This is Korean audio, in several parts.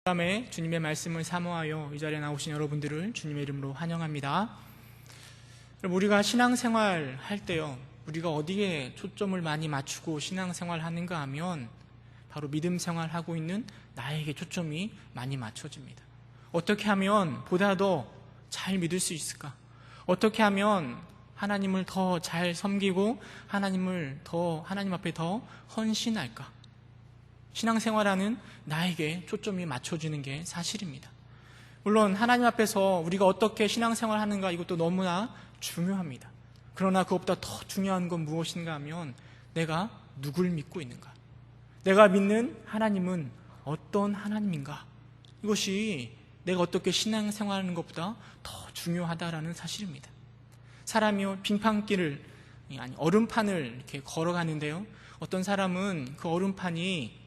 다음에 주님의 말씀을 사모하여 이 자리에 나오신 여러분들을 주님의 이름으로 환영합니다. 우리가 신앙생활 할 때요, 우리가 어디에 초점을 많이 맞추고 신앙생활 하는가 하면 바로 믿음 생활하고 있는 나에게 초점이 많이 맞춰집니다. 어떻게 하면 보다 더 잘 믿을 수 있을까? 어떻게 하면 하나님을 더 잘 섬기고 하나님 앞에 더 헌신할까? 신앙생활하는 나에게 초점이 맞춰지는 게 사실입니다. 물론 하나님 앞에서 우리가 어떻게 신앙생활 하는가, 이것도 너무나 중요합니다. 그러나 그것보다 더 중요한 건 무엇인가 하면 내가 누굴 믿고 있는가, 내가 믿는 하나님은 어떤 하나님인가, 이것이 내가 어떻게 신앙생활하는 것보다 더 중요하다라는 사실입니다. 사람이요, 빙판길을, 아니 얼음판을 이렇게 걸어가는데요, 어떤 사람은 그 얼음판이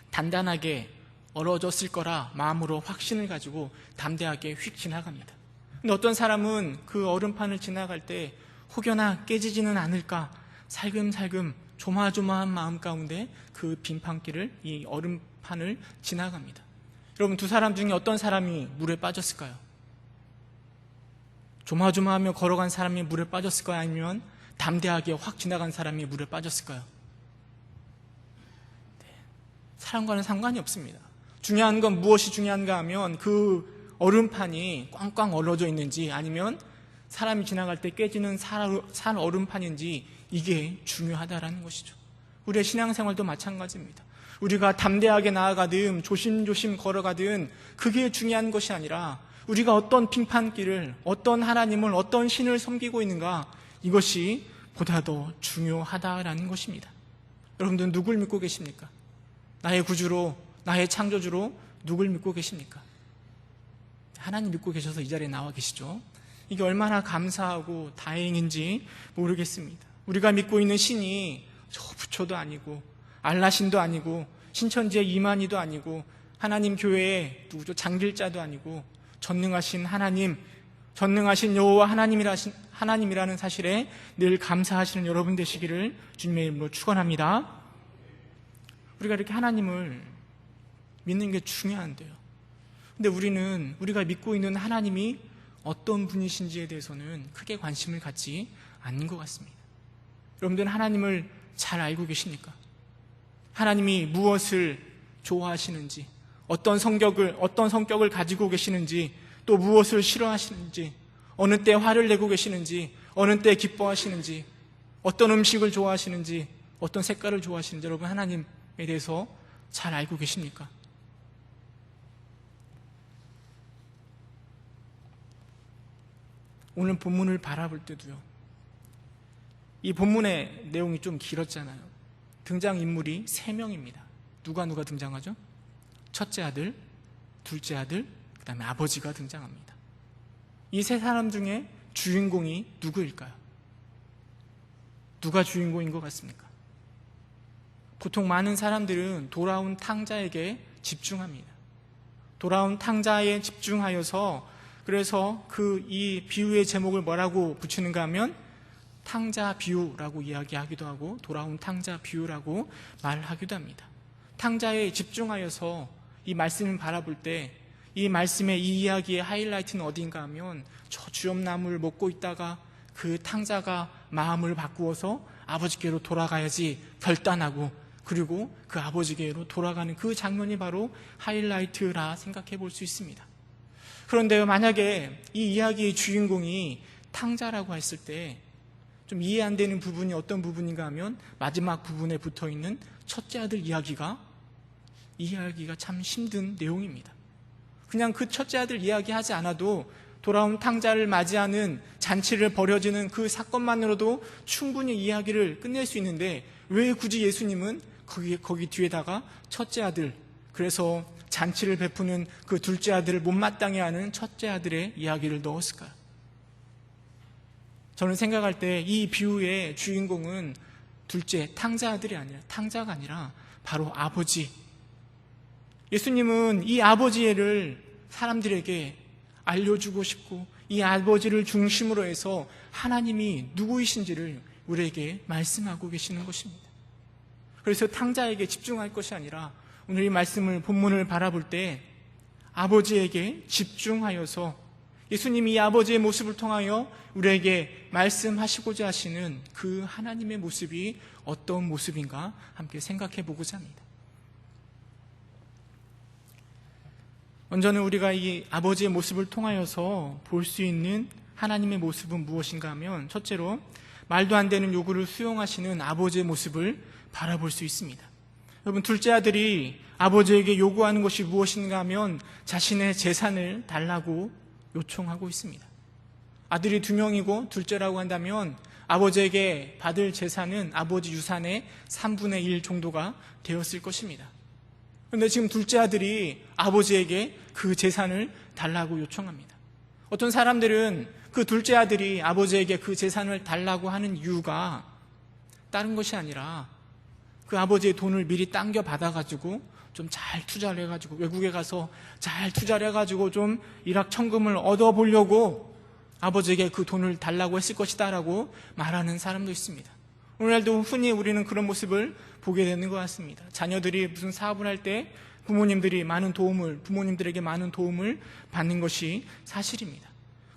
단단하게 얼어졌을 거라 마음으로 확신을 가지고 담대하게 휙 지나갑니다. 근데 어떤 사람은 그 얼음판을 지나갈 때 혹여나 깨지지는 않을까 살금살금 조마조마한 마음 가운데 그 빙판길을, 이 얼음판을 지나갑니다. 여러분, 두 사람 중에 어떤 사람이 물에 빠졌을까요? 조마조마하며 걸어간 사람이 물에 빠졌을까요? 아니면 담대하게 확 지나간 사람이 물에 빠졌을까요? 사람과는 상관이 없습니다. 중요한 건 무엇이 중요한가 하면 그 얼음판이 꽝꽝 얼어져 있는지 아니면 사람이 지나갈 때 깨지는 살 얼음판인지, 이게 중요하다라는 것이죠. 우리의 신앙생활도 마찬가지입니다. 우리가 담대하게 나아가든 조심조심 걸어가든 그게 중요한 것이 아니라 우리가 어떤 빙판길을, 어떤 하나님을, 어떤 신을 섬기고 있는가, 이것이 보다 더 중요하다라는 것입니다. 여러분들은 누굴 믿고 계십니까? 나의 구주로, 나의 창조주로 누굴 믿고 계십니까? 하나님 믿고 계셔서 이 자리에 나와 계시죠. 이게 얼마나 감사하고 다행인지 모르겠습니다. 우리가 믿고 있는 신이 저 부처도 아니고 알라신도 아니고 신천지의 이만희도 아니고 하나님 교회의 누구죠? 장길자도 아니고 전능하신 하나님, 전능하신 여호와 하나님이라는 사실에 늘 감사하시는 여러분 되시기를 주님의 이름으로 축원합니다. 우리가 이렇게 하나님을 믿는 게 중요한데요, 근데 우리가 믿고 있는 하나님이 어떤 분이신지에 대해서는 크게 관심을 갖지 않는 것 같습니다. 여러분들은 하나님을 잘 알고 계십니까? 하나님이 무엇을 좋아하시는지, 어떤 성격을 가지고 계시는지, 또 무엇을 싫어하시는지, 어느 때 화를 내고 계시는지, 어느 때 기뻐하시는지, 어떤 음식을 좋아하시는지, 어떤 색깔을 좋아하시는지, 여러분 하나님에 대해서 잘 알고 계십니까? 오늘 본문을 바라볼 때도요, 이 본문의 내용이 좀 길었잖아요. 등장인물이 3명입니다. 누가 등장하죠? 첫째 아들, 둘째 아들, 그 다음에 아버지가 등장합니다. 이 3사람 중에 주인공이 누구일까요? 누가 주인공인 것 같습니까? 보통 많은 사람들은 돌아온 탕자에게 집중합니다. 돌아온 탕자에 집중하여서, 그래서 이 비유의 제목을 뭐라고 붙이는가 하면 탕자 비유라고 이야기하기도 하고 돌아온 탕자 비유라고 말하기도 합니다. 탕자에 집중하여서 이 말씀을 바라볼 때 이 말씀의 이 이야기의 하이라이트는 어딘가 하면 저 주염나무를 먹고 있다가 그 탕자가 마음을 바꾸어서 아버지께로 돌아가야지 결단하고, 그리고 그 아버지께로 돌아가는 그 장면이 바로 하이라이트라 생각해 볼 수 있습니다. 그런데 만약에 이 이야기의 주인공이 탕자라고 했을 때 좀 이해 안 되는 부분이 어떤 부분인가 하면 마지막 부분에 붙어있는 첫째 아들 이야기가 참 힘든 내용입니다. 그냥 그 첫째 아들 이야기하지 않아도 돌아온 탕자를 맞이하는 잔치를 벌여지는 그 사건만으로도 충분히 이야기를 끝낼 수 있는데, 왜 굳이 예수님은 거기 뒤에다가 첫째 아들, 그래서 잔치를 베푸는 그 둘째 아들을 못마땅해 하는 첫째 아들의 이야기를 넣었을까요? 저는 생각할 때 이 비유의 주인공은 둘째 탕자가 아니라 바로 아버지. 예수님은 이 아버지를 사람들에게 알려주고 싶고, 이 아버지를 중심으로 해서 하나님이 누구이신지를 우리에게 말씀하고 계시는 것입니다. 그래서 탕자에게 집중할 것이 아니라 오늘 이 말씀을 본문을 바라볼 때 아버지에게 집중하여서 예수님이 이 아버지의 모습을 통하여 우리에게 말씀하시고자 하시는 그 하나님의 모습이 어떤 모습인가 함께 생각해 보고자 합니다. 먼저는 우리가 이 아버지의 모습을 통하여서 볼 수 있는 하나님의 모습은 무엇인가 하면, 첫째로 말도 안 되는 요구를 수용하시는 아버지의 모습을 바라볼 수 있습니다. 여러분, 둘째 아들이 아버지에게 요구하는 것이 무엇인가 하면 자신의 재산을 달라고 요청하고 있습니다. 아들이 2명이고 둘째라고 한다면 아버지에게 받을 재산은 아버지 유산의 3분의 1 정도가 되었을 것입니다. 그런데 지금 둘째 아들이 아버지에게 그 재산을 달라고 요청합니다. 어떤 사람들은 그 둘째 아들이 아버지에게 그 재산을 달라고 하는 이유가 다른 것이 아니라 그 아버지의 돈을 미리 당겨 받아가지고 좀 잘 투자를 해가지고 외국에 가서 잘 투자를 해가지고 좀 일확천금을 얻어보려고 아버지에게 그 돈을 달라고 했을 것이다 라고 말하는 사람도 있습니다. 오늘날도 흔히 우리는 그런 모습을 보게 되는 것 같습니다. 자녀들이 무슨 사업을 할 때 부모님들에게 많은 도움을 받는 것이 사실입니다.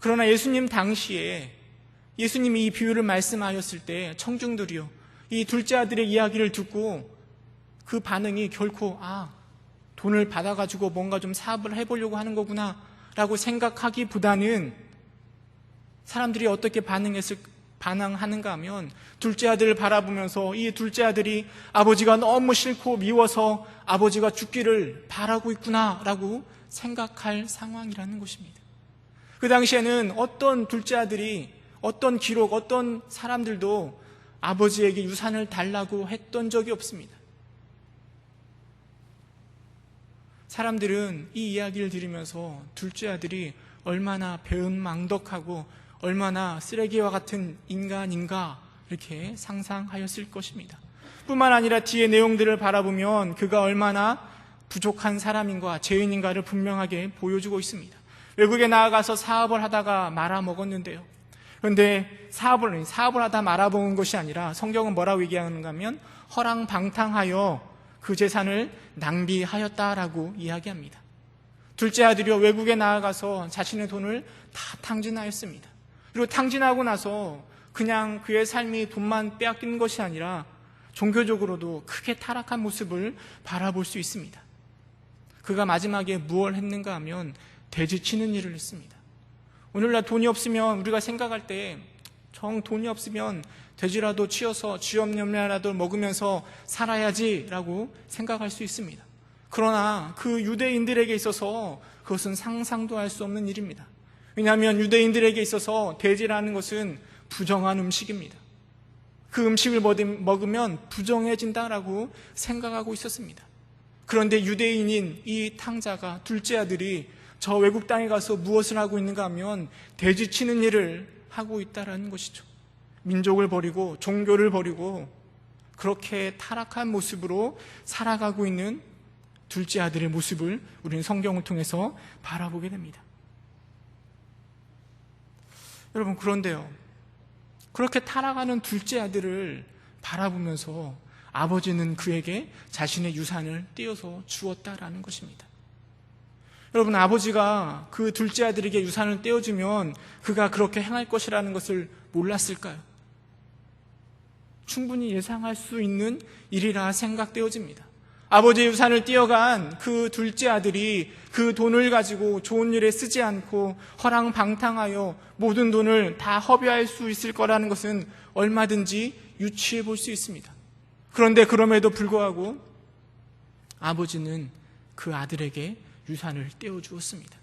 그러나 예수님 당시에 예수님이 이 비유를 말씀하셨을 때 청중들이요, 이 둘째 아들의 이야기를 듣고 그 반응이 결코 돈을 받아가지고 뭔가 좀 사업을 해보려고 하는 거구나 라고 생각하기보다는 사람들이 어떻게 반응하는가 하면 둘째 아들을 바라보면서 이 둘째 아들이 아버지가 너무 싫고 미워서 아버지가 죽기를 바라고 있구나 라고 생각할 상황이라는 것입니다. 그 당시에는 어떤 둘째 아들이, 어떤 기록, 어떤 사람들도 아버지에게 유산을 달라고 했던 적이 없습니다. 사람들은 이 이야기를 들으면서 둘째 아들이 얼마나 배은망덕하고 얼마나 쓰레기와 같은 인간인가 이렇게 상상하였을 것입니다. 뿐만 아니라 뒤의 내용들을 바라보면 그가 얼마나 부족한 사람인가, 죄인인가를 분명하게 보여주고 있습니다. 외국에 나아가서 사업을 하다가 말아먹었는데요. 그런데 사업을 하다 말아먹은 것이 아니라 성경은 뭐라고 얘기하는가 하면 허랑방탕하여 그 재산을 낭비하였다라고 이야기합니다. 둘째 아들이 외국에 나아가서 자신의 돈을 다 탕진하였습니다. 그리고 탕진하고 나서 그냥 그의 삶이 돈만 빼앗기는 것이 아니라 종교적으로도 크게 타락한 모습을 바라볼 수 있습니다. 그가 마지막에 무엇을 했는가 하면 돼지치는 일을 했습니다. 오늘날 돈이 없으면 우리가 생각할 때 돈이 없으면 돼지라도 치어서 쥐염염이라도 먹으면서 살아야지라고 생각할 수 있습니다. 그러나 그 유대인들에게 있어서 그것은 상상도 할 수 없는 일입니다. 왜냐하면 유대인들에게 있어서 돼지라는 것은 부정한 음식입니다. 그 음식을 먹으면 부정해진다라고 생각하고 있었습니다. 그런데 유대인인 이 탕자가, 둘째 아들이 저 외국 땅에 가서 무엇을 하고 있는가 하면 돼지치는 일을 하고 있다는 것이죠. 민족을 버리고 종교를 버리고 그렇게 타락한 모습으로 살아가고 있는 둘째 아들의 모습을 우리는 성경을 통해서 바라보게 됩니다. 여러분, 그런데요, 그렇게 타락하는 둘째 아들을 바라보면서 아버지는 그에게 자신의 유산을 떼어서 주었다라는 것입니다. 여러분, 아버지가 그 둘째 아들에게 유산을 떼어주면 그가 그렇게 행할 것이라는 것을 몰랐을까요? 충분히 예상할 수 있는 일이라 생각되어집니다. 아버지의 유산을 떼어간 그 둘째 아들이 그 돈을 가지고 좋은 일에 쓰지 않고 허랑방탕하여 모든 돈을 다 허비할 수 있을 거라는 것은 얼마든지 유추해 볼 수 있습니다. 그런데 그럼에도 불구하고 아버지는 그 아들에게 유산을 떼어주었습니다.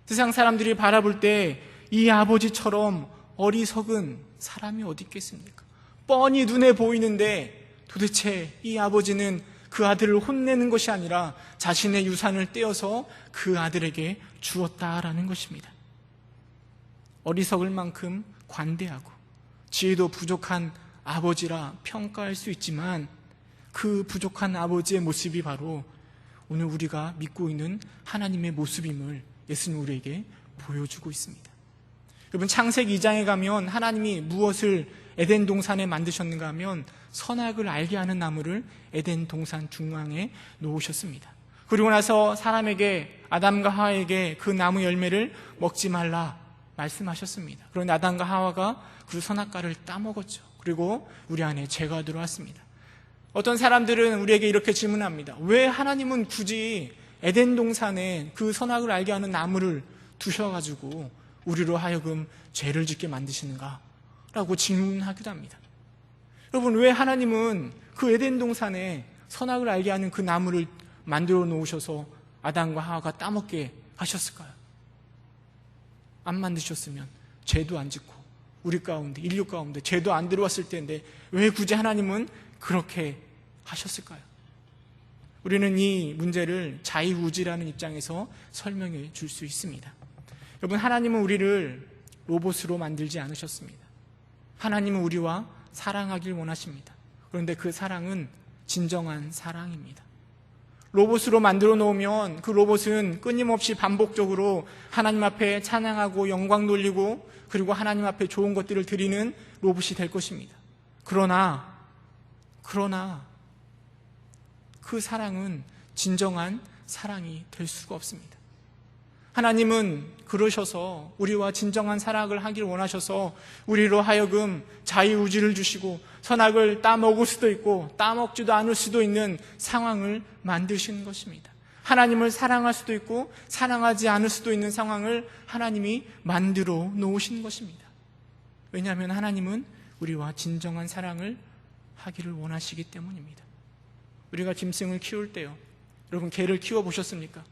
세상 사람들이 바라볼 때 이 아버지처럼 어리석은 사람이 어디 있겠습니까? 뻔히 눈에 보이는데 도대체 이 아버지는 그 아들을 혼내는 것이 아니라 자신의 유산을 떼어서 그 아들에게 주었다라는 것입니다. 어리석을 만큼 관대하고 지혜도 부족한 아버지라 평가할 수 있지만 그 부족한 아버지의 모습이 바로 오늘 우리가 믿고 있는 하나님의 모습임을 예수님 우리에게 보여주고 있습니다. 여러분, 창세기 2장에 가면 하나님이 무엇을 에덴 동산에 만드셨는가 하면 선악을 알게 하는 나무를 에덴 동산 중앙에 놓으셨습니다. 그리고 나서 사람에게, 아담과 하와에게 그 나무 열매를 먹지 말라 말씀하셨습니다. 그런데 아담과 하와가 그 선악과를 따먹었죠. 그리고 우리 안에 죄가 들어왔습니다. 어떤 사람들은 우리에게 이렇게 질문합니다. 왜 하나님은 굳이 에덴 동산에 그 선악을 알게 하는 나무를 두셔가지고 우리로 하여금 죄를 짓게 만드시는가? 라고 질문하기도 합니다. 여러분, 왜 하나님은 그 에덴 동산에 선악을 알게 하는 그 나무를 만들어 놓으셔서 아담과 하와가 따먹게 하셨을까요? 안 만드셨으면 죄도 안 짓고 우리 가운데, 인류 가운데 죄도 안 들어왔을 텐데 왜 굳이 하나님은 그렇게 하셨을까요? 우리는 이 문제를 자유우지라는 입장에서 설명해 줄 수 있습니다. 여러분, 하나님은 우리를 로봇으로 만들지 않으셨습니다. 하나님은 우리와 사랑하길 원하십니다. 그런데 그 사랑은 진정한 사랑입니다. 로봇으로 만들어 놓으면 그 로봇은 끊임없이 반복적으로 하나님 앞에 찬양하고 영광 돌리고 그리고 하나님 앞에 좋은 것들을 드리는 로봇이 될 것입니다. 그러나 그 사랑은 진정한 사랑이 될 수가 없습니다. 하나님은 그러셔서 우리와 진정한 사랑을 하길 원하셔서 우리로 하여금 자유의지를 주시고 선악을 따먹을 수도 있고 따먹지도 않을 수도 있는 상황을 만드시는 것입니다. 하나님을 사랑할 수도 있고 사랑하지 않을 수도 있는 상황을 하나님이 만들어 놓으신 것입니다. 왜냐하면 하나님은 우리와 진정한 사랑을 하기를 원하시기 때문입니다. 우리가 짐승을 키울 때요, 여러분 개를 키워보셨습니까?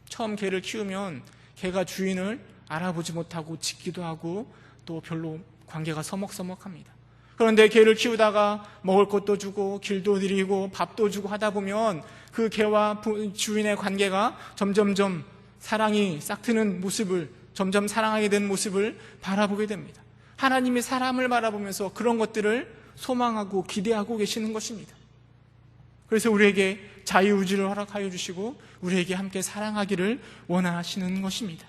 처음 개를 키우면 개가 주인을 알아보지 못하고 짖기도 하고 또 별로 관계가 서먹서먹합니다. 그런데 개를 키우다가 먹을 것도 주고 길도 드리고 밥도 주고 하다 보면 그 개와 주인의 관계가 점점점 사랑이 싹트는 모습을, 점점 사랑하게 된 모습을 바라보게 됩니다. 하나님이 사람을 바라보면서 그런 것들을 소망하고 기대하고 계시는 것입니다. 그래서 우리에게 자유의지를 허락하여 주시고 우리에게 함께 사랑하기를 원하시는 것입니다.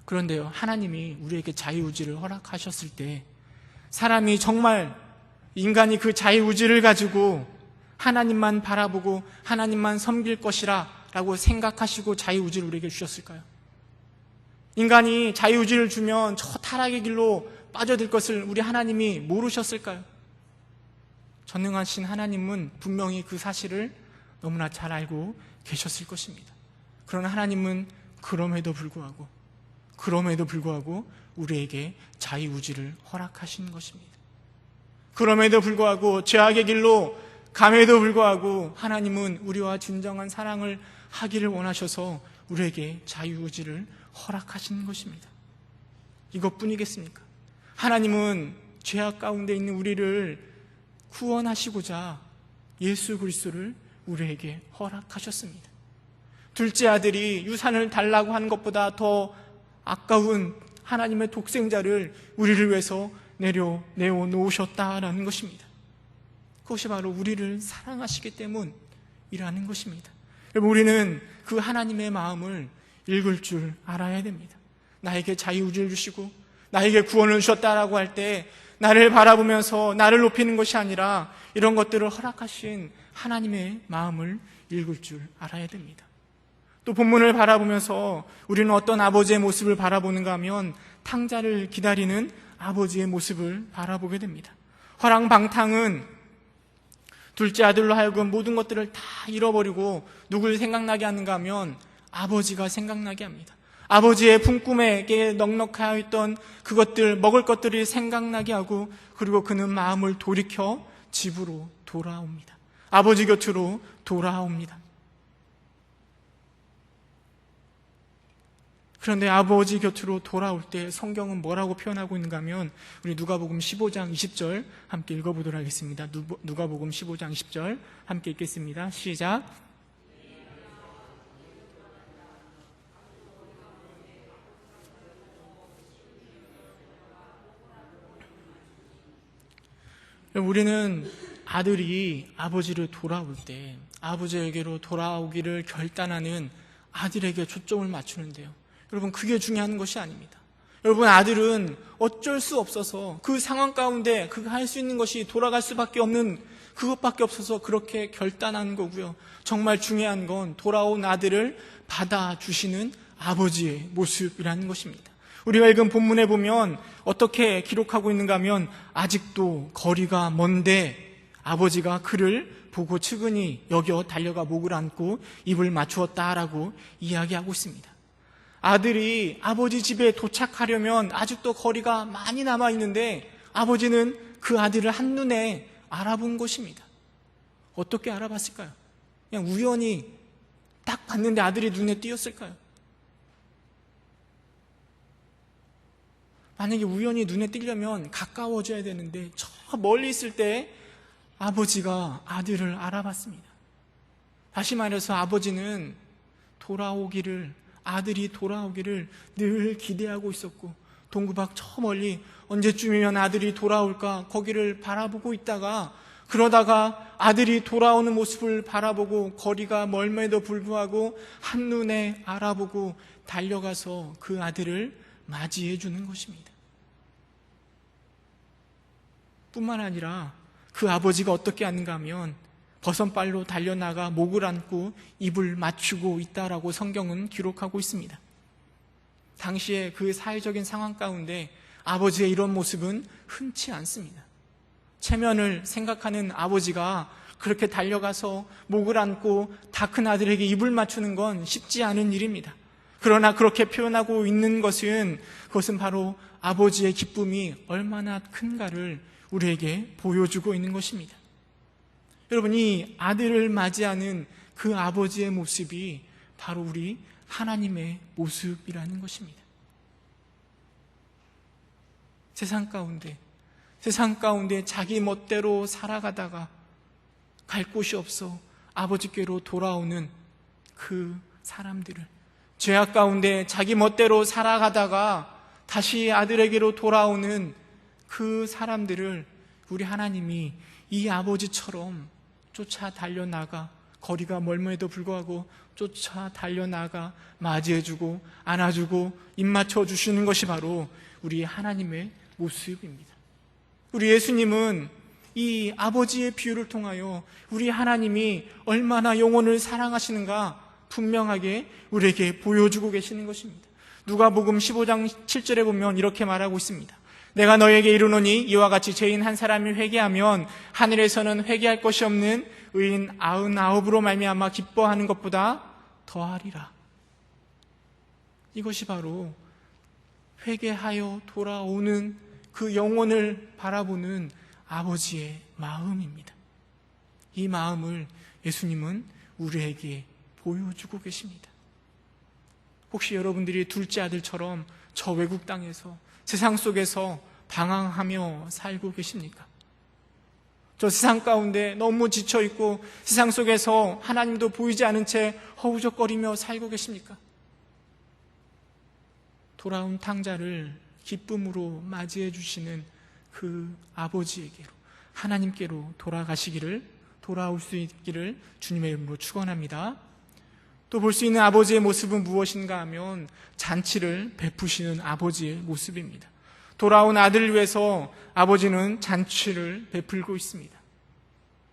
그런데요, 하나님이 우리에게 자유의지를 허락하셨을 때 사람이 정말 인간이 그 자유의지를 가지고 하나님만 바라보고 하나님만 섬길 것이라 라고 생각하시고 자유의지를 우리에게 주셨을까요? 인간이 자유의지를 주면 저 타락의 길로 빠져들 것을 우리 하나님이 모르셨을까요? 전능하신 하나님은 분명히 그 사실을 너무나 잘 알고 계셨을 것입니다. 그러나 하나님은 그럼에도 불구하고 우리에게 자유의지를 허락하신 것입니다. 그럼에도 불구하고 죄악의 길로 감에도 불구하고 하나님은 우리와 진정한 사랑을 하기를 원하셔서 우리에게 자유의지를 허락하신 것입니다. 이것뿐이겠습니까? 하나님은 죄악 가운데 있는 우리를 구원하시고자 예수 그리스도를 우리에게 허락하셨습니다. 둘째 아들이 유산을 달라고 하는 것보다 더 아까운 하나님의 독생자를 우리를 위해서 내어 놓으셨다라는 것입니다. 그것이 바로 우리를 사랑하시기 때문이라는 것입니다. 여러분, 우리는 그 하나님의 마음을 읽을 줄 알아야 됩니다. 나에게 자유의지를 주시고 나에게 구원을 주셨다라고 할 때 나를 바라보면서 나를 높이는 것이 아니라 이런 것들을 허락하신 하나님의 마음을 읽을 줄 알아야 됩니다. 또 본문을 바라보면서 우리는 어떤 아버지의 모습을 바라보는가 하면 탕자를 기다리는 아버지의 모습을 바라보게 됩니다. 화랑방탕은 둘째 아들로 하여금 모든 것들을 다 잃어버리고 누굴 생각나게 하는가 하면 아버지가 생각나게 합니다. 아버지의 품꿈에게 넉넉하여 있던 그것들, 먹을 것들이 생각나게 하고 그리고 그는 마음을 돌이켜 집으로 돌아옵니다. 아버지 곁으로 돌아옵니다. 그런데 아버지 곁으로 돌아올 때 성경은 뭐라고 표현하고 있는가 하면 우리 누가복음 15장 20절 함께 읽어보도록 하겠습니다. 누가복음 15장 20절 함께 읽겠습니다. 시작. 우리는 아들이 아버지를 돌아올 때 아버지에게로 돌아오기를 결단하는 아들에게 초점을 맞추는데요. 여러분, 그게 중요한 것이 아닙니다. 여러분, 아들은 어쩔 수 없어서 그 상황 가운데 그가 할 수 있는 것이 돌아갈 수밖에 없는 그것밖에 없어서 그렇게 결단한 거고요. 정말 중요한 건 돌아온 아들을 받아주시는 아버지의 모습이라는 것입니다. 우리가 읽은 본문에 보면 어떻게 기록하고 있는가 하면 아직도 거리가 먼데 아버지가 그를 보고 측은히 여겨 달려가 목을 안고 입을 맞추었다라고 이야기하고 있습니다. 아들이 아버지 집에 도착하려면 아직도 거리가 많이 남아있는데 아버지는 그 아들을 한눈에 알아본 것입니다. 어떻게 알아봤을까요? 그냥 우연히 딱 봤는데 아들이 눈에 띄었을까요? 만약에 우연히 눈에 띄려면 가까워져야 되는데 저 멀리 있을 때 아버지가 아들을 알아봤습니다. 다시 말해서 아버지는 아들이 돌아오기를 늘 기대하고 있었고 동구박 저 멀리 언제쯤이면 아들이 돌아올까 거기를 바라보고 있다가 그러다가 아들이 돌아오는 모습을 바라보고 거리가 멀음에도 불구하고 한눈에 알아보고 달려가서 그 아들을 맞이해 주는 것입니다. 뿐만 아니라 그 아버지가 어떻게 하는가 하면 버선발로 달려나가 목을 안고 입을 맞추고 있다라고 성경은 기록하고 있습니다. 당시에 그 사회적인 상황 가운데 아버지의 이런 모습은 흔치 않습니다. 체면을 생각하는 아버지가 그렇게 달려가서 목을 안고 다 큰 아들에게 입을 맞추는 건 쉽지 않은 일입니다. 그러나 그렇게 표현하고 있는 그것은 바로 아버지의 기쁨이 얼마나 큰가를 우리에게 보여주고 있는 것입니다. 여러분, 이 아들을 맞이하는 그 아버지의 모습이 바로 우리 하나님의 모습이라는 것입니다. 세상 가운데 자기 멋대로 살아가다가 갈 곳이 없어 아버지께로 돌아오는 그 사람들을, 죄악 가운데 자기 멋대로 살아가다가 다시 아들에게로 돌아오는 그 사람들을 우리 하나님이 이 아버지처럼 쫓아 달려나가 거리가 멀음에도 불구하고 쫓아 달려나가 맞이해주고 안아주고 입맞춰 주시는 것이 바로 우리 하나님의 모습입니다. 우리 예수님은 이 아버지의 비유를 통하여 우리 하나님이 얼마나 영혼을 사랑하시는가 분명하게 우리에게 보여주고 계시는 것입니다. 누가복음 15장 7절에 보면 이렇게 말하고 있습니다. 내가 너에게 이르노니 이와 같이 죄인 한 사람이 회개하면 하늘에서는 회개할 것이 없는 의인 99으로 말미암아 기뻐하는 것보다 더하리라. 이것이 바로 회개하여 돌아오는 그 영혼을 바라보는 아버지의 마음입니다. 이 마음을 예수님은 우리에게 보여주고 계십니다. 혹시 여러분들이 둘째 아들처럼 저 외국 땅에서 세상 속에서 방황하며 살고 계십니까? 저 세상 가운데 너무 지쳐있고 세상 속에서 하나님도 보이지 않은 채 허우적거리며 살고 계십니까? 돌아온 탕자를 기쁨으로 맞이해 주시는 그 아버지에게로, 하나님께로 돌아올 수 있기를 주님의 이름으로 축원합니다. 또 볼 수 있는 아버지의 모습은 무엇인가 하면 잔치를 베푸시는 아버지의 모습입니다. 돌아온 아들을 위해서 아버지는 잔치를 베풀고 있습니다.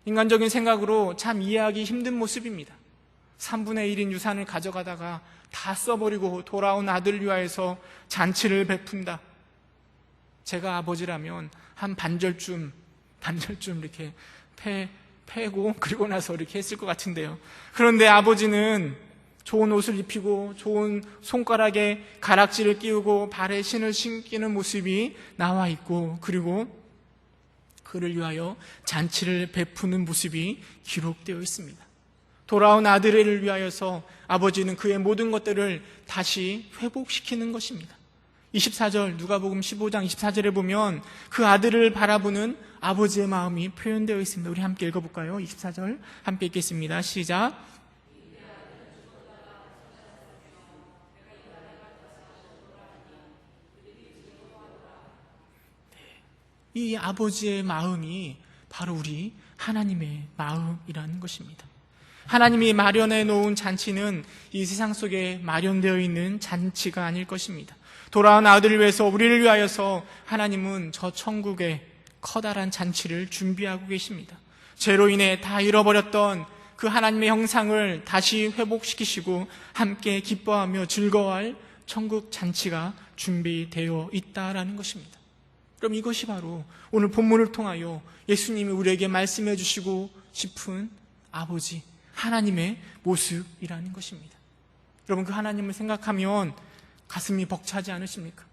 인간적인 생각으로 참 이해하기 힘든 모습입니다. 3분의 1인 유산을 가져가다가 다 써버리고 돌아온 아들을 위하여서 잔치를 베푼다. 제가 아버지라면 한 반절쯤 이렇게 패고 그리고 나서 이렇게 했을 것 같은데요. 그런데 아버지는 좋은 옷을 입히고 좋은 손가락에 가락지를 끼우고 발에 신을 신기는 모습이 나와 있고, 그리고 그를 위하여 잔치를 베푸는 모습이 기록되어 있습니다. 돌아온 아들을 위하여서 아버지는 그의 모든 것들을 다시 회복시키는 것입니다. 24절, 누가복음 15장 24절에 보면 그 아들을 바라보는 아버지의 마음이 표현되어 있습니다. 우리 함께 읽어볼까요? 24절 함께 읽겠습니다. 시작. 이 아버지의 마음이 바로 우리 하나님의 마음이라는 것입니다. 하나님이 마련해 놓은 잔치는 이 세상 속에 마련되어 있는 잔치가 아닐 것입니다. 돌아온 아들을 위해서, 우리를 위하여서 하나님은 저 천국에 커다란 잔치를 준비하고 계십니다. 죄로 인해 다 잃어버렸던 그 하나님의 형상을 다시 회복시키시고 함께 기뻐하며 즐거워할 천국 잔치가 준비되어 있다라는 것입니다. 그럼 이것이 바로 오늘 본문을 통하여 예수님이 우리에게 말씀해 주시고 싶은 아버지 하나님의 모습이라는 것입니다. 여러분, 그 하나님을 생각하면 가슴이 벅차지 않으십니까?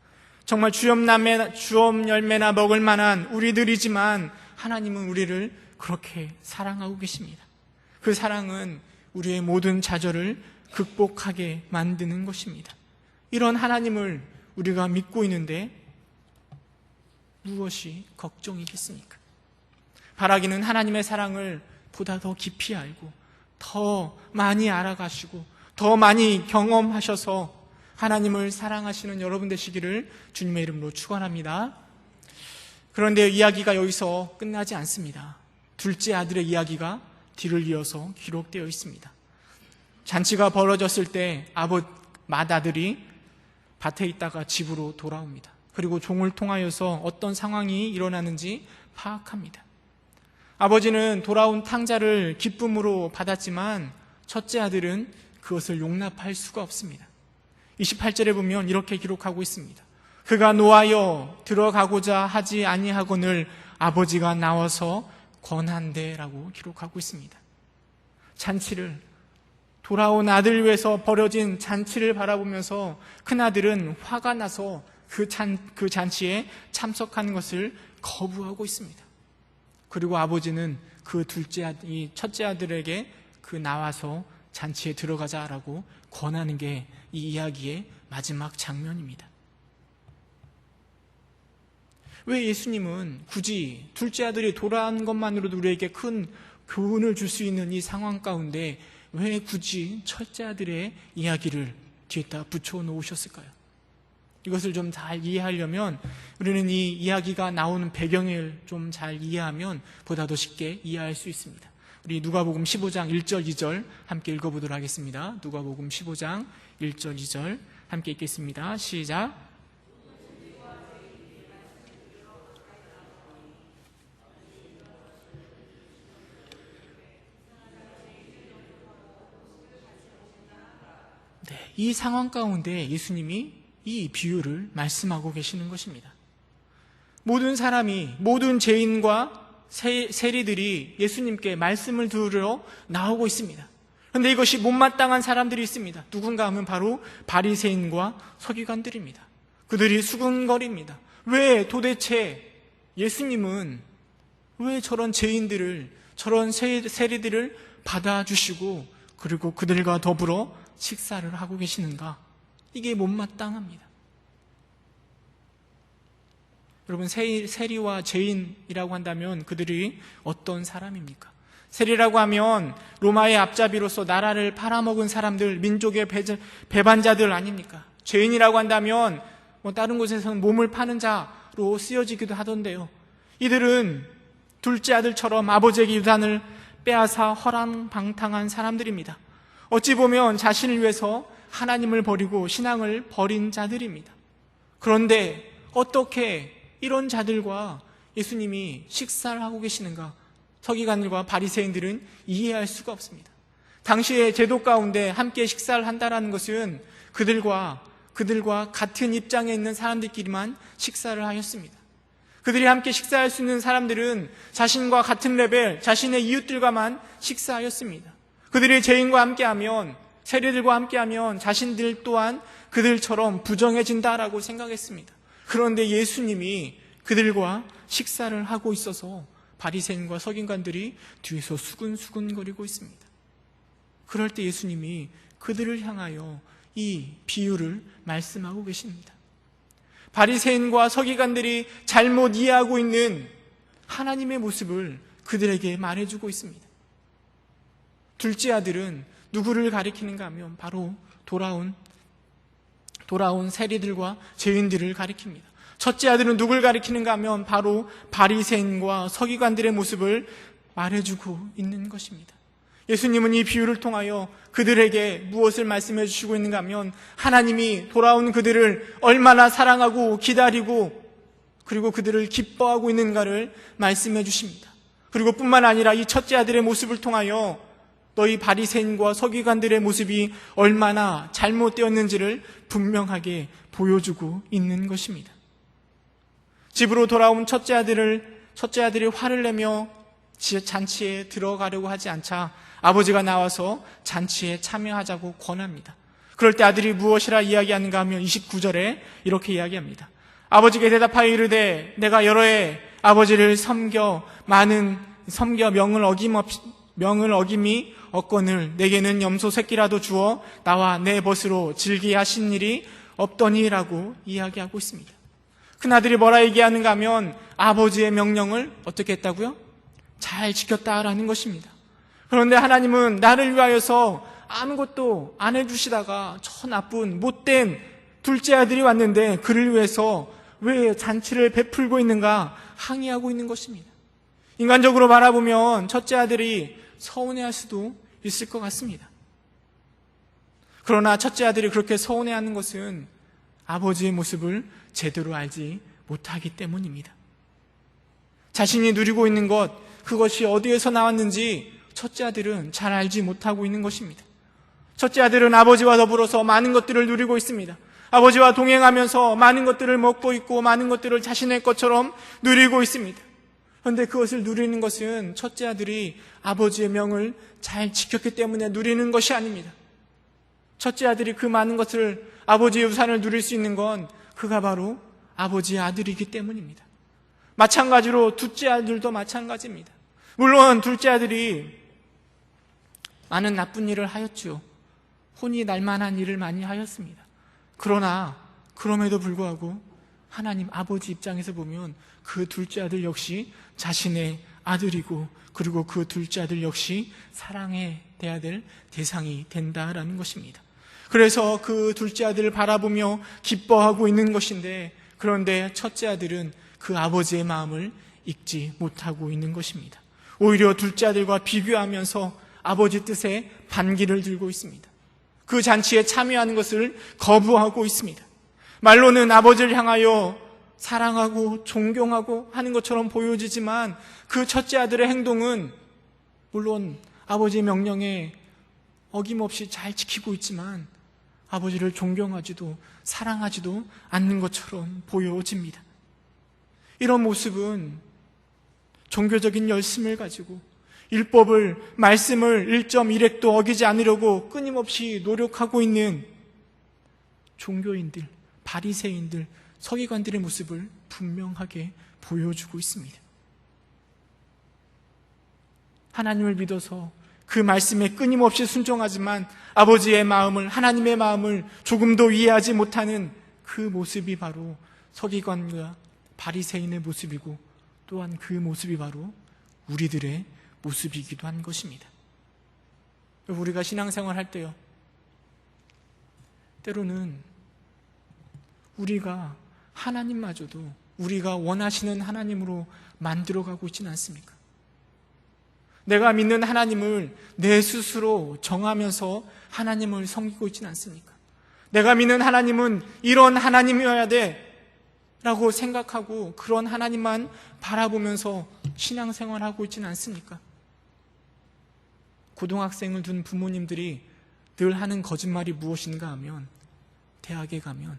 정말 주염 열매나 먹을 만한 우리들이지만 하나님은 우리를 그렇게 사랑하고 계십니다. 그 사랑은 우리의 모든 좌절을 극복하게 만드는 것입니다. 이런 하나님을 우리가 믿고 있는데 무엇이 걱정이겠습니까? 바라기는 하나님의 사랑을 보다 더 깊이 알고 더 많이 알아가시고 더 많이 경험하셔서 하나님을 사랑하시는 여러분 되시기를 주님의 이름으로 축원합니다. 그런데 이야기가 여기서 끝나지 않습니다. 둘째 아들의 이야기가 뒤를 이어서 기록되어 있습니다. 잔치가 벌어졌을 때 맏아들이 밭에 있다가 집으로 돌아옵니다. 그리고 종을 통하여서 어떤 상황이 일어나는지 파악합니다. 아버지는 돌아온 탕자를 기쁨으로 받았지만 첫째 아들은 그것을 용납할 수가 없습니다. 28절에 보면 이렇게 기록하고 있습니다. 그가 노하여 들어가고자 하지 아니하거늘 아버지가 나와서 권한대라고 기록하고 있습니다. 잔치를, 돌아온 아들을 위해서 벌어진 잔치를 바라보면서 큰아들은 화가 나서 그 잔치에 참석하는 것을 거부하고 있습니다. 그리고 아버지는 그 첫째 아들에게 나와서 잔치에 들어가자라고 권하는 게 이 이야기의 마지막 장면입니다. 왜 예수님은 굳이 둘째 아들이 돌아온 것만으로도 우리에게 큰 교훈을 줄 수 있는 이 상황 가운데 왜 굳이 첫째 아들의 이야기를 뒤에다 붙여 놓으셨을까요? 이것을 좀 잘 이해하려면 우리는 이 이야기가 나오는 배경을 좀 잘 이해하면 보다 더 쉽게 이해할 수 있습니다. 우리 누가복음 15장 1절 2절 함께 읽어보도록 하겠습니다. 누가복음 15장 1절 2절 함께 읽겠습니다. 시작. 네, 이 상황 가운데 예수님이 이 비유를 말씀하고 계시는 것입니다. 모든 사람이, 모든 죄인과 세리들이 예수님께 말씀을 들으러 나오고 있습니다. 그런데 이것이 못마땅한 사람들이 있습니다. 누군가 하면 바로 바리새인과 서기관들입니다. 그들이 수군거립니다. 왜 도대체 예수님은 왜 저런 죄인들을, 저런 세리들을 받아주시고 그리고 그들과 더불어 식사를 하고 계시는가? 이게 못마땅합니다. 여러분, 세리와 죄인이라고 한다면 그들이 어떤 사람입니까? 세리라고 하면 로마의 앞잡이로서 나라를 팔아먹은 사람들, 민족의 배반자들 아닙니까? 죄인이라고 한다면 다른 곳에서는 몸을 파는 자로 쓰여지기도 하던데요. 이들은 둘째 아들처럼 아버지에게 유산을 빼앗아 허랑방탕한 사람들입니다. 어찌 보면 자신을 위해서 하나님을 버리고 신앙을 버린 자들입니다. 그런데 어떻게 이런 자들과 예수님이 식사를 하고 계시는가? 서기관들과 바리새인들은 이해할 수가 없습니다. 당시의 제도 가운데 함께 식사를 한다는 것은 그들과 같은 입장에 있는 사람들끼리만 식사를 하였습니다. 그들이 함께 식사할 수 있는 사람들은 자신과 같은 레벨, 자신의 이웃들과만 식사하였습니다. 그들이 죄인과 함께하면, 세리들과 함께하면 자신들 또한 그들처럼 부정해진다라고 생각했습니다. 그런데 예수님이 그들과 식사를 하고 있어서 바리새인과 서기관들이 뒤에서 수근수근거리고 있습니다. 그럴 때 예수님이 그들을 향하여 이 비유를 말씀하고 계십니다. 바리새인과 서기관들이 잘못 이해하고 있는 하나님의 모습을 그들에게 말해주고 있습니다. 둘째 아들은 누구를 가리키는가 하면 바로 돌아온 세리들과 죄인들을 가리킵니다. 첫째 아들은 누굴 가리키는가 하면 바로 바리새인과 서기관들의 모습을 말해주고 있는 것입니다. 예수님은 이 비유를 통하여 그들에게 무엇을 말씀해 주시고 있는가 하면 하나님이 돌아온 그들을 얼마나 사랑하고 기다리고 그리고 그들을 기뻐하고 있는가를 말씀해 주십니다. 그리고 뿐만 아니라 이 첫째 아들의 모습을 통하여 너희 바리새인과 서기관들의 모습이 얼마나 잘못되었는지를 분명하게 보여주고 있는 것입니다. 집으로 돌아온 첫째 아들이 화를 내며 잔치에 들어가려고 하지 않자 아버지가 나와서 잔치에 참여하자고 권합니다. 그럴 때 아들이 무엇이라 이야기하는가 하면 29절에 이렇게 이야기합니다. 아버지께 대답하여 이르되 내가 여러 해 아버지를 섬겨 명을 어김이 없거늘 내게는 염소 새끼라도 주어 나와 내 벗으로 즐기게 하신 일이 없더니라고 이야기하고 있습니다. 큰아들이 뭐라 얘기하는가 하면 아버지의 명령을 어떻게 했다고요? 잘 지켰다라는 것입니다. 그런데 하나님은 나를 위하여서 아무것도 안 해주시다가 저 나쁜 못된 둘째 아들이 왔는데 그를 위해서 왜 잔치를 베풀고 있는가 항의하고 있는 것입니다. 인간적으로 바라보면 첫째 아들이 서운해할 수도 있을 것 같습니다. 그러나 첫째 아들이 그렇게 서운해하는 것은 아버지의 모습을 제대로 알지 못하기 때문입니다. 자신이 누리고 있는 것, 그것이 어디에서 나왔는지 첫째 아들은 잘 알지 못하고 있는 것입니다. 첫째 아들은 아버지와 더불어서 많은 것들을 누리고 있습니다. 아버지와 동행하면서 많은 것들을 먹고 있고 많은 것들을 자신의 것처럼 누리고 있습니다. 그런데 그것을 누리는 것은 첫째 아들이 아버지의 명을 잘 지켰기 때문에 누리는 것이 아닙니다. 첫째 아들이 그 많은 것을 아버지의 유산을 누릴 수 있는 건 그가 바로 아버지의 아들이기 때문입니다. 마찬가지로 둘째 아들도 마찬가지입니다. 물론 둘째 아들이 많은 나쁜 일을 하였죠. 혼이 날 만한 일을 많이 하였습니다. 그러나 그럼에도 불구하고 하나님 아버지 입장에서 보면 그 둘째 아들 역시 자신의 아들이고 그리고 그 둘째 아들 역시 사랑해야 될 대상이 된다라는 것입니다. 그래서 그 둘째 아들을 바라보며 기뻐하고 있는 것인데 그런데 첫째 아들은 그 아버지의 마음을 읽지 못하고 있는 것입니다. 오히려 둘째 아들과 비교하면서 아버지 뜻에 반기를 들고 있습니다. 그 잔치에 참여하는 것을 거부하고 있습니다. 말로는 아버지를 향하여 사랑하고 존경하고 하는 것처럼 보여지지만 그 첫째 아들의 행동은 물론 아버지의 명령에 어김없이 잘 지키고 있지만 아버지를 존경하지도 사랑하지도 않는 것처럼 보여집니다. 이런 모습은 종교적인 열심을 가지고 율법을, 말씀을 1.1획도 어기지 않으려고 끊임없이 노력하고 있는 종교인들, 바리새인들, 서기관들의 모습을 분명하게 보여주고 있습니다. 하나님을 믿어서 그 말씀에 끊임없이 순종하지만 아버지의 마음을, 하나님의 마음을 조금도 이해하지 못하는 그 모습이 바로 서기관과 바리새인의 모습이고 또한 그 모습이 바로 우리들의 모습이기도 한 것입니다. 우리가 신앙생활 할 때요, 때로는 우리가 하나님마저도 우리가 원하시는 하나님으로 만들어가고 있지는 않습니까? 내가 믿는 하나님을 내 스스로 정하면서 하나님을 섬기고 있지는 않습니까? 내가 믿는 하나님은 이런 하나님이어야 돼 라고 생각하고 그런 하나님만 바라보면서 신앙생활하고 있지는 않습니까? 고등학생을 둔 부모님들이 늘 하는 거짓말이 무엇인가 하면 대학에 가면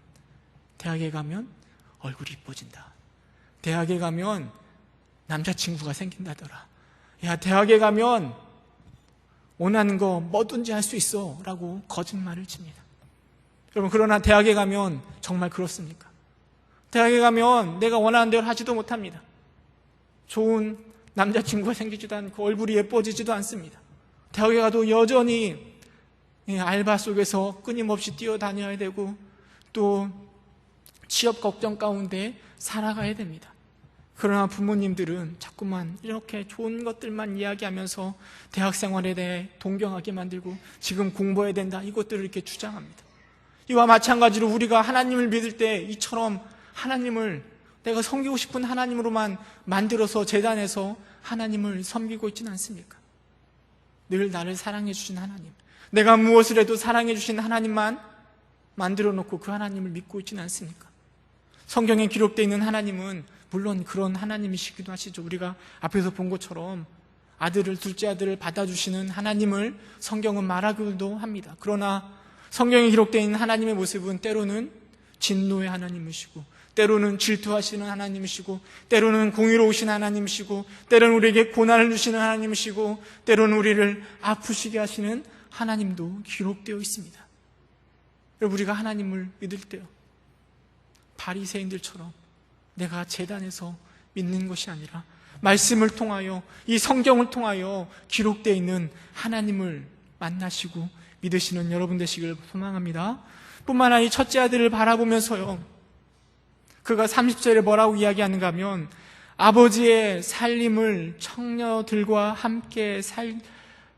얼굴이 이뻐진다. 대학에 가면 남자친구가 생긴다더라. 야, 대학에 가면 원하는 거 뭐든지 할 수 있어 라고 거짓말을 칩니다. 여러분, 그러나 대학에 가면 정말 그렇습니까? 대학에 가면 내가 원하는 대로 하지도 못합니다. 좋은 남자친구가 생기지도 않고 얼굴이 예뻐지지도 않습니다. 대학에 가도 여전히 알바 속에서 끊임없이 뛰어다녀야 되고 또 취업 걱정 가운데 살아가야 됩니다. 그러나 부모님들은 자꾸만 이렇게 좋은 것들만 이야기하면서 대학 생활에 대해 동경하게 만들고 지금 공부해야 된다, 이것들을 이렇게 주장합니다. 이와 마찬가지로 우리가 하나님을 믿을 때 이처럼 하나님을 내가 섬기고 싶은 하나님으로만 만들어서 재단에서 하나님을 섬기고 있지는 않습니까? 늘 나를 사랑해 주신 하나님, 내가 무엇을 해도 사랑해 주신 하나님만 만들어 놓고 그 하나님을 믿고 있지는 않습니까? 성경에 기록되어 있는 하나님은 물론 그런 하나님이시기도 하시죠. 우리가 앞에서 본 것처럼 아들을, 둘째 아들을 받아주시는 하나님을 성경은 말하기도 합니다. 그러나 성경에 기록되어 있는 하나님의 모습은 때로는 진노의 하나님이시고, 때로는 질투하시는 하나님이시고, 때로는 공의로우신 하나님이시고, 때로는 우리에게 고난을 주시는 하나님이시고, 때로는 우리를 아프시게 하시는 하나님도 기록되어 있습니다. 여러분, 우리가 하나님을 믿을 때요, 바리새인들처럼 내가 제단에서 믿는 것이 아니라 말씀을 통하여, 이 성경을 통하여 기록되어 있는 하나님을 만나시고 믿으시는 여러분 되시길 소망합니다. 뿐만 아니라 이 첫째 아들을 바라보면서요, 그가 30절에 뭐라고 이야기하는가 하면 아버지의 살림을 청녀들과 함께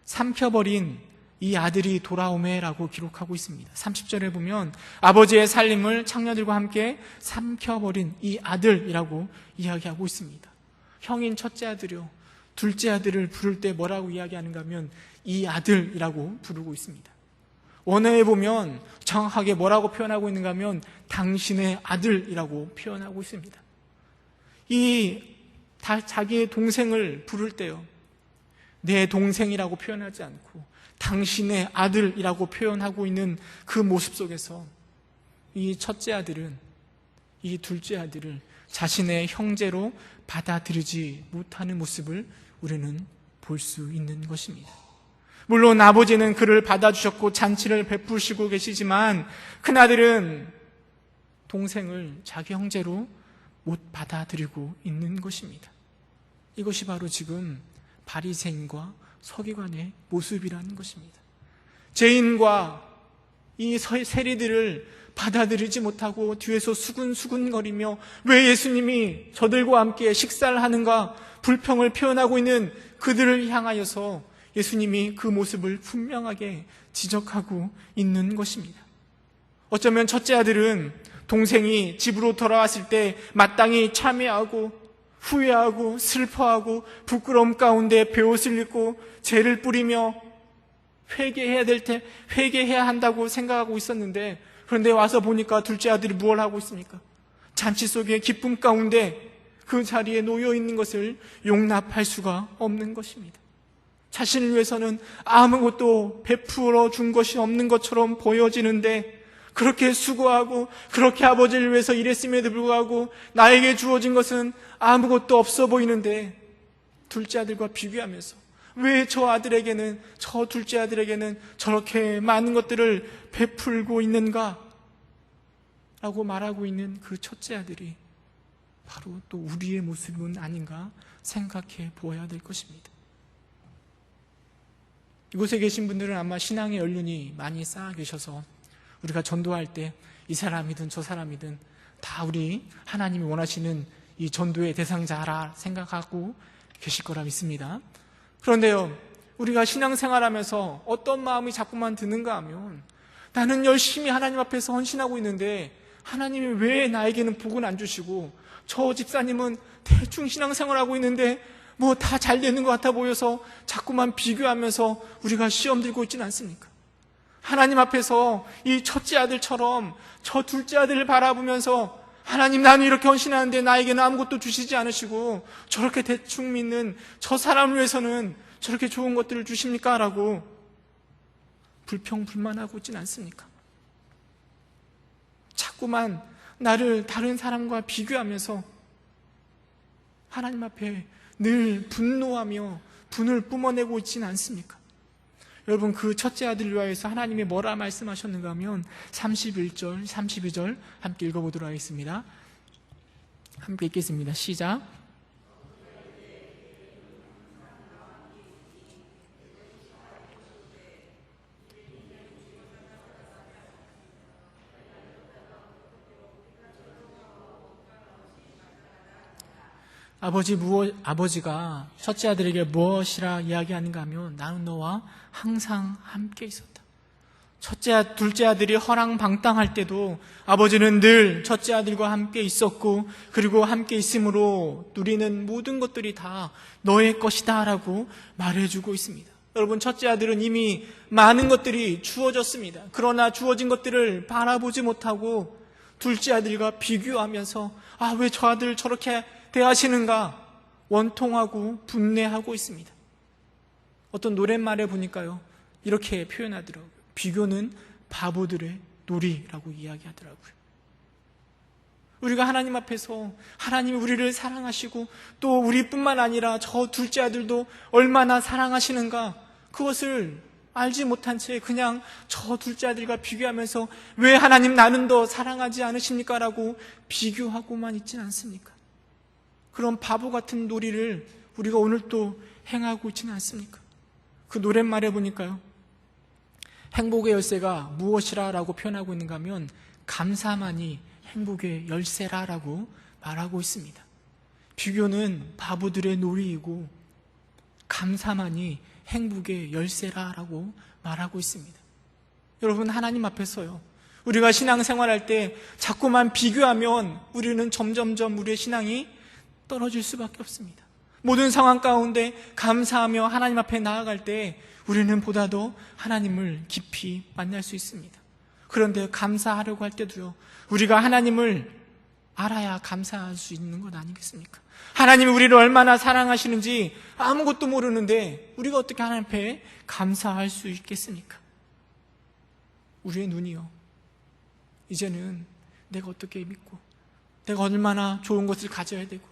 삼켜버린 이 아들이 돌아오매라고 기록하고 있습니다. 30절에 보면 아버지의 살림을 청녀들과 함께 삼켜버린 이 아들이라고 이야기하고 있습니다. 형인 첫째 아들이요, 둘째 아들을 부를 때 뭐라고 이야기하는가 하면 이 아들이라고 부르고 있습니다. 원어에 보면 정확하게 뭐라고 표현하고 있는가 하면 당신의 아들이라고 표현하고 있습니다. 자기의 동생을 부를 때요, 내 동생이라고 표현하지 않고 당신의 아들이라고 표현하고 있는 그 모습 속에서 이 첫째 아들은 이 둘째 아들을 자신의 형제로 받아들이지 못하는 모습을 우리는 볼 수 있는 것입니다. 물론 아버지는 그를 받아주셨고 잔치를 베푸시고 계시지만 큰아들은 동생을 자기 형제로 못 받아들이고 있는 것입니다. 이것이 바로 지금 바리새인과 서기관의 모습이라는 것입니다. 죄인과 이 세리들을 받아들이지 못하고 뒤에서 수근수근거리며 왜 예수님이 저들과 함께 식사를 하는가 불평을 표현하고 있는 그들을 향하여서 예수님이 그 모습을 분명하게 지적하고 있는 것입니다. 어쩌면 첫째 아들은 동생이 집으로 돌아왔을 때 마땅히 참회하고 후회하고 슬퍼하고 부끄러움 가운데 베옷을 입고 죄를 뿌리며 회개해야 한다고 생각하고 있었는데, 그런데 와서 보니까 둘째 아들이 무엇을 하고 있습니까? 잔치 속에 기쁨 가운데 그 자리에 놓여 있는 것을 용납할 수가 없는 것입니다. 자신을 위해서는 아무것도 베풀어 준 것이 없는 것처럼 보여지는데, 그렇게 수고하고 그렇게 아버지를 위해서 일했음에도 불구하고 나에게 주어진 것은 아무것도 없어 보이는데, 둘째 아들과 비교하면서 왜 저 둘째 아들에게는 저렇게 많은 것들을 베풀고 있는가? 라고 말하고 있는 그 첫째 아들이 바로 또 우리의 모습은 아닌가 생각해 보아야 될 것입니다. 이곳에 계신 분들은 아마 신앙의 연륜이 많이 쌓아 계셔서 우리가 전도할 때 이 사람이든 저 사람이든 다 우리 하나님이 원하시는 이 전도의 대상자라 생각하고 계실 거라 믿습니다. 그런데요, 우리가 신앙생활하면서 어떤 마음이 자꾸만 드는가 하면, 나는 열심히 하나님 앞에서 헌신하고 있는데 하나님이 왜 나에게는 복은 안 주시고, 저 집사님은 대충 신앙생활하고 있는데 뭐 다 잘 되는 것 같아 보여서 자꾸만 비교하면서 우리가 시험 들고 있지는 않습니까? 하나님 앞에서 이 첫째 아들처럼 저 둘째 아들을 바라보면서, 하나님, 나는 이렇게 헌신하는데 나에게는 아무것도 주시지 않으시고 저렇게 대충 믿는 저 사람을 위해서는 저렇게 좋은 것들을 주십니까? 라고 불평불만하고 있지는 않습니까? 자꾸만 나를 다른 사람과 비교하면서 하나님 앞에 늘 분노하며 분을 뿜어내고 있지는 않습니까? 여러분, 그 첫째 아들을 위하여서 하나님이 뭐라 말씀하셨는가 하면 31절, 32절 함께 읽어보도록 하겠습니다. 함께 읽겠습니다. 시작. 아버지가 첫째 아들에게 무엇이라 이야기하는가 하면, 나는 너와 항상 함께 있었다. 둘째 아들이 허랑방탕할 때도 아버지는 늘 첫째 아들과 함께 있었고, 그리고 함께 있음으로 누리는 모든 것들이 다 너의 것이다 라고 말해주고 있습니다. 여러분, 첫째 아들은 이미 많은 것들이 주어졌습니다. 그러나 주어진 것들을 바라보지 못하고 둘째 아들과 비교하면서 왜 저 아들 저렇게 대하시는가 원통하고 분내하고 있습니다. 어떤 노랫말에 보니까요, 이렇게 표현하더라고요. 비교는 바보들의 놀이라고 이야기하더라고요. 우리가 하나님 앞에서 하나님이 우리를 사랑하시고 또 우리뿐만 아니라 저 둘째 아들도 얼마나 사랑하시는가, 그것을 알지 못한 채 그냥 저 둘째 아들과 비교하면서 왜 하나님 나는 더 사랑하지 않으십니까? 라고 비교하고만 있진 않습니까? 그런 바보 같은 놀이를 우리가 오늘 또 행하고 있지는 않습니까? 그 노랫말에 보니까요, 행복의 열쇠가 무엇이라 라고 표현하고 있는가 하면 감사만이 행복의 열쇠라라고 말하고 있습니다. 비교는 바보들의 놀이이고 감사만이 행복의 열쇠라라고 말하고 있습니다. 여러분, 하나님 앞에서요, 우리가 신앙생활할 때 자꾸만 비교하면 우리는 점점점 우리의 신앙이 떨어질 수밖에 없습니다. 모든 상황 가운데 감사하며 하나님 앞에 나아갈 때 우리는 보다 더 하나님을 깊이 만날 수 있습니다. 그런데 감사하려고 할 때도요, 우리가 하나님을 알아야 감사할 수 있는 것 아니겠습니까? 하나님이 우리를 얼마나 사랑하시는지 아무것도 모르는데 우리가 어떻게 하나님 앞에 감사할 수 있겠습니까? 우리의 눈이요, 이제는 내가 어떻게 믿고 내가 얼마나 좋은 것을 가져야 되고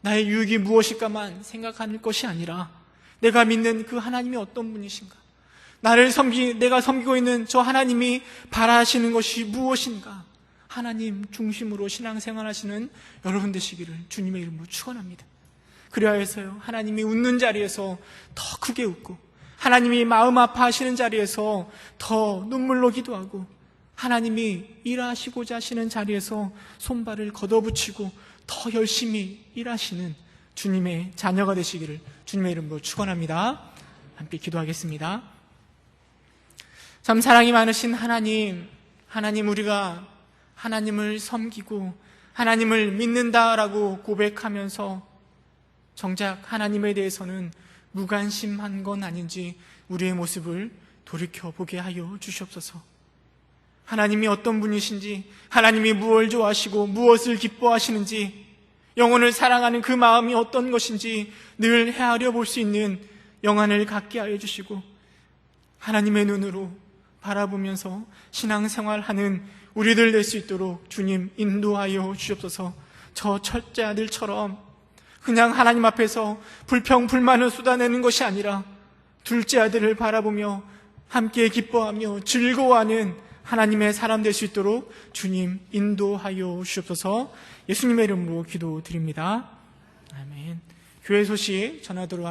나의 유익이 무엇일까만 생각하는 것이 아니라 내가 믿는 그 하나님이 어떤 분이신가, 내가 섬기고 있는 저 하나님이 바라시는 것이 무엇인가, 하나님 중심으로 신앙생활 하시는 여러분 되시기를 주님의 이름으로 축원합니다. 그래야 해서요, 하나님이 웃는 자리에서 더 크게 웃고 하나님이 마음 아파하시는 자리에서 더 눈물로 기도하고 하나님이 일하시고자 하시는 자리에서 손발을 걷어붙이고 더 열심히 일하시는 주님의 자녀가 되시기를 주님의 이름으로 축원합니다. 함께 기도하겠습니다. 참 사랑이 많으신 하나님, 우리가 하나님을 섬기고 하나님을 믿는다라고 고백하면서 정작 하나님에 대해서는 무관심한 건 아닌지 우리의 모습을 돌이켜보게 하여 주시옵소서. 하나님이 어떤 분이신지, 하나님이 무엇을 좋아하시고 무엇을 기뻐하시는지, 영혼을 사랑하는 그 마음이 어떤 것인지 늘 헤아려 볼 수 있는 영안을 갖게 하여 주시고 하나님의 눈으로 바라보면서 신앙생활하는 우리들 될 수 있도록 주님 인도하여 주시옵소서. 저 첫째 아들처럼 그냥 하나님 앞에서 불평불만을 쏟아내는 것이 아니라 둘째 아들을 바라보며 함께 기뻐하며 즐거워하는 하나님의 사람 될 수 있도록 주님 인도하여 주시옵소서. 예수님의 이름으로 기도드립니다. 아멘. 교회 소식 전하도록 하겠습니다.